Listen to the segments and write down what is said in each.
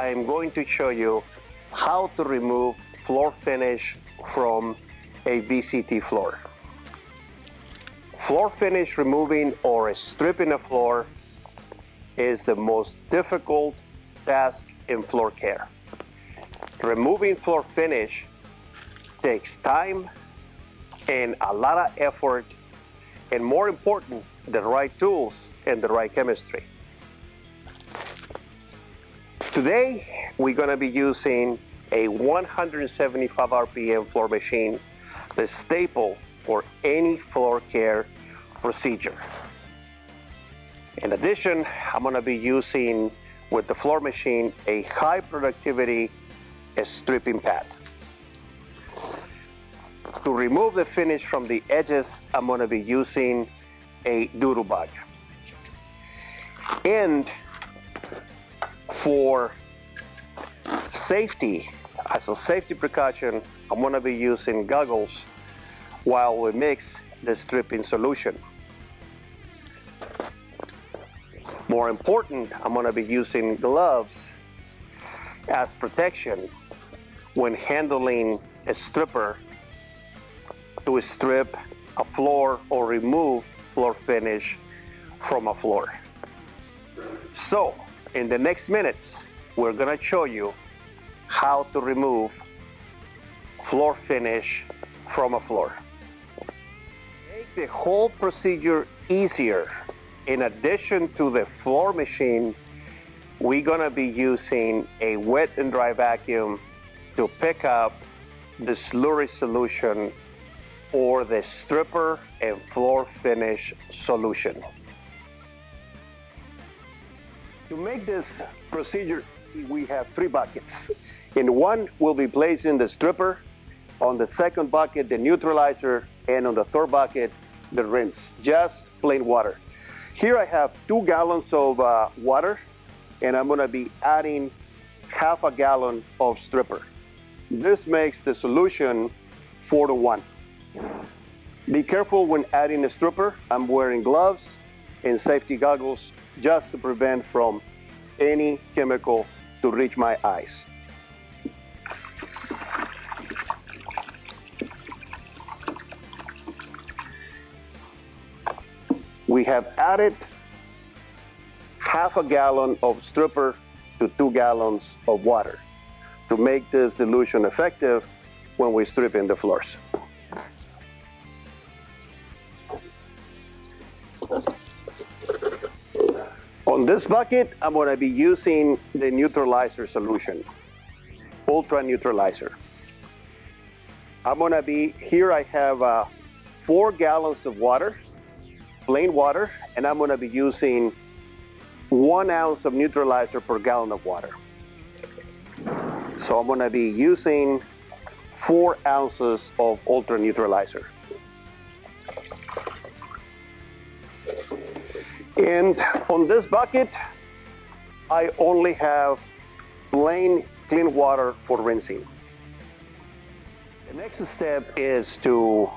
I am going to show you how to remove floor finish from a VCT floor. Floor finish removing or stripping a floor is the most difficult task in floor care. Removing floor finish takes time and a lot of effort, and more important, the right tools and the right chemistry. Today, we're going to be using a 175 RPM floor machine, the staple for any floor care procedure. In addition, I'm going to be using with the floor machine a high productivity stripping pad. To remove the finish from the edges, I'm going to be using a doodle bug. And for safety, as a safety precaution, I'm going to be using goggles while we mix the stripping solution. More important, I'm going to be using gloves as protection when handling a stripper to strip a floor or remove floor finish from a floor. So, in the next minutes, we're going to show you how to remove floor finish from a floor. To make the whole procedure easier, in addition to the floor machine, we're going to be using a wet and dry vacuum to pick up the slurry solution or the stripper and floor finish solution. To make this procedure easy, we have 3 buckets. In one, we'll be placing the stripper. On the second bucket, the neutralizer, and on the third bucket, the rinse, just plain water. Here I have 2 gallons of water, and I'm going to be adding half a gallon of stripper. This makes the solution 4-to-1. Be careful when adding a stripper. I'm wearing gloves and safety goggles just to prevent from any chemical to reach my eyes. We have added half a gallon of stripper to 2 gallons of water to make this dilution effective when we strip in the floors. On this bucket, I'm going to be using the neutralizer solution, ultra neutralizer. I'm going to be, here I have 4 gallons of water, plain water, and I'm going to be using 1 ounce of neutralizer per gallon of water. So I'm going to be using 4 ounces of ultra neutralizer. And on this bucket, I only have plain clean water for rinsing. The next step is to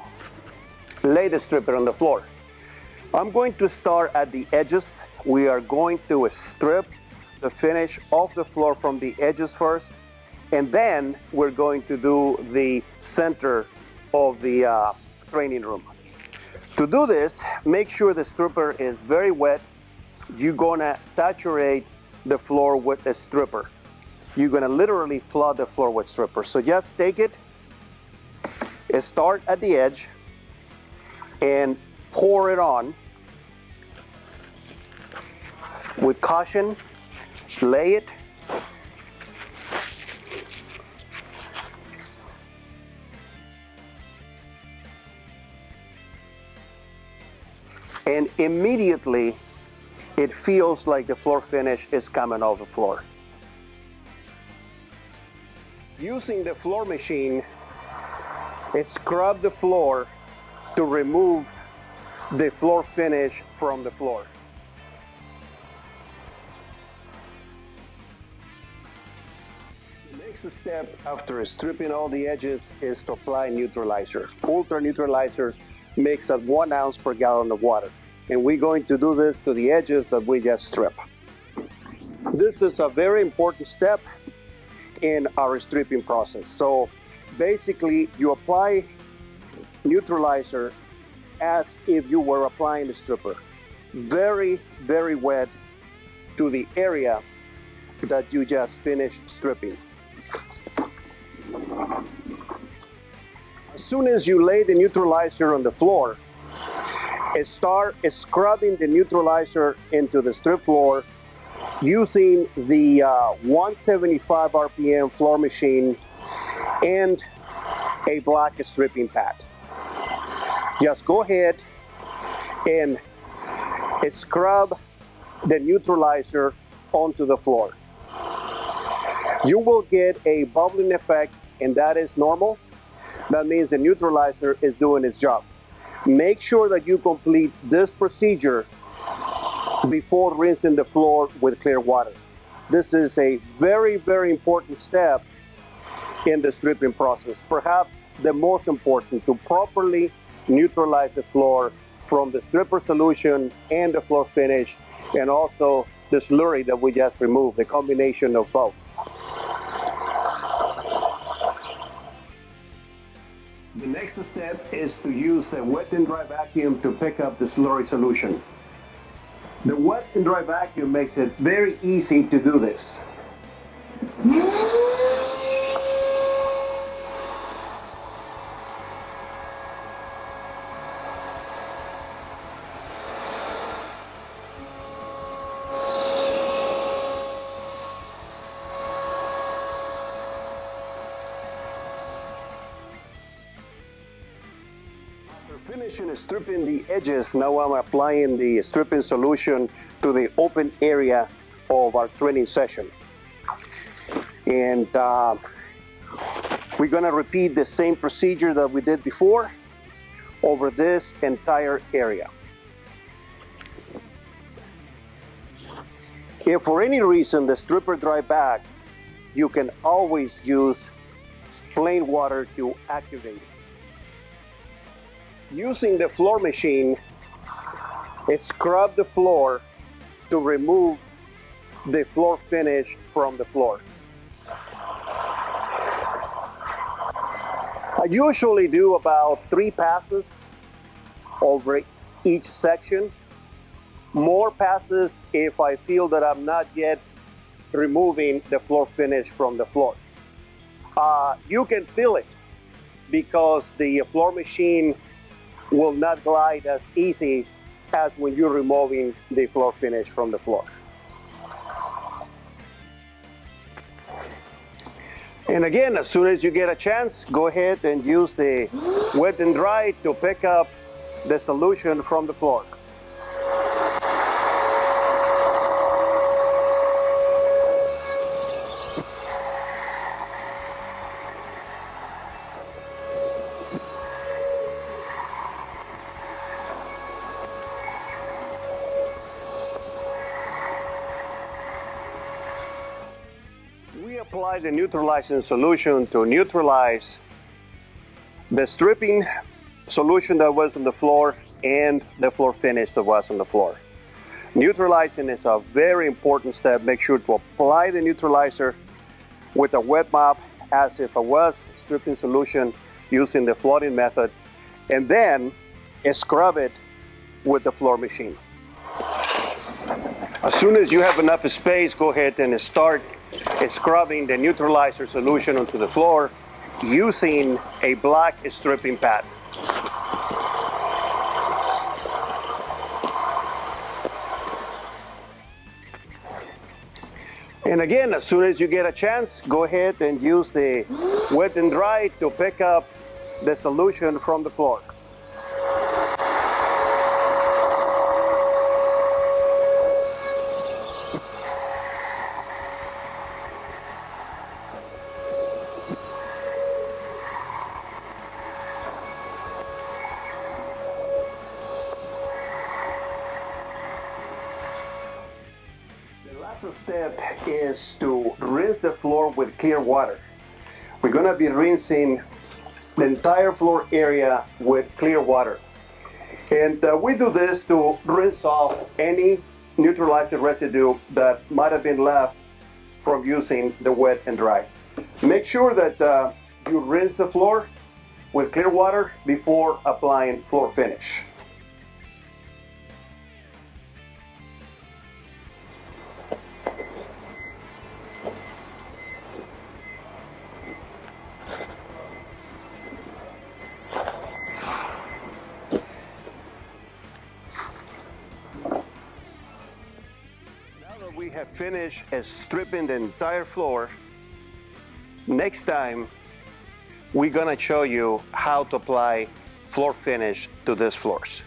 lay the stripper on the floor. I'm going to start at the edges. We are going to strip the finish off the floor from the edges first, and then we're going to do the center of the training room. To do this, make sure the stripper is very wet. You're gonna saturate the floor with a stripper. You're gonna literally flood the floor with stripper. So just take it, start at the edge, and pour it on. With caution, lay it. And immediately, it feels like the floor finish is coming off the floor. Using the floor machine, scrub the floor to remove the floor finish from the floor. The next step after stripping all the edges is to apply neutralizer. Ultra neutralizer makes at 1 ounce per gallon of water. And we're going to do this to the edges that we just strip. This is a very important step in our stripping process. So basically you apply neutralizer as if you were applying a stripper. Very, very wet to the area that you just finished stripping. As soon as you lay the neutralizer on the floor, start scrubbing the neutralizer into the strip floor using the 175 RPM floor machine and a black stripping pad. Just go ahead and scrub the neutralizer onto the floor. You will get a bubbling effect, and that is normal. That means the neutralizer is doing its job. Make sure that you complete this procedure before rinsing the floor with clear water. This is a very, very important step in the stripping process. Perhaps the most important, to properly neutralize the floor from the stripper solution and the floor finish, and also the slurry that we just removed, the combination of both. The next step is to use the wet and dry vacuum to pick up the slurry solution. The wet and dry vacuum makes it very easy to do this. Finishing stripping the edges, now I'm applying the stripping solution to the open area of our training session. And we're going to repeat the same procedure that we did before over this entire area. If for any reason the stripper dry back, you can always use plain water to activate it. Using the floor machine, scrub the floor to remove the floor finish from the floor. I usually do about 3 passes over each section. More passes if I feel that I'm not yet removing the floor finish from the floor. You can feel it because the floor machine will not glide as easy as when you're removing the floor finish from the floor. And again, as soon as you get a chance, go ahead and use the wet and dry to pick up the solution from the floor. We apply the neutralizing solution to neutralize the stripping solution that was on the floor and the floor finish that was on the floor. Neutralizing is a very important step. Make sure to apply the neutralizer with a wet mop as if it was stripping solution using the flooding method, and then scrub it with the floor machine. As soon as you have enough space, go ahead and start scrubbing the neutralizer solution onto the floor using a black stripping pad. And again, as soon as you get a chance, go ahead and use the wet and dry to pick up the solution from the floor. The last step is to rinse the floor with clear water. We're going to be rinsing the entire floor area with clear water. And we do this to rinse off any neutralizer residue that might have been left from using the wet and dry. Make sure that you rinse the floor with clear water before applying floor finish. We have finished stripping the entire floor. Next time, we're gonna show you how to apply floor finish to these floors.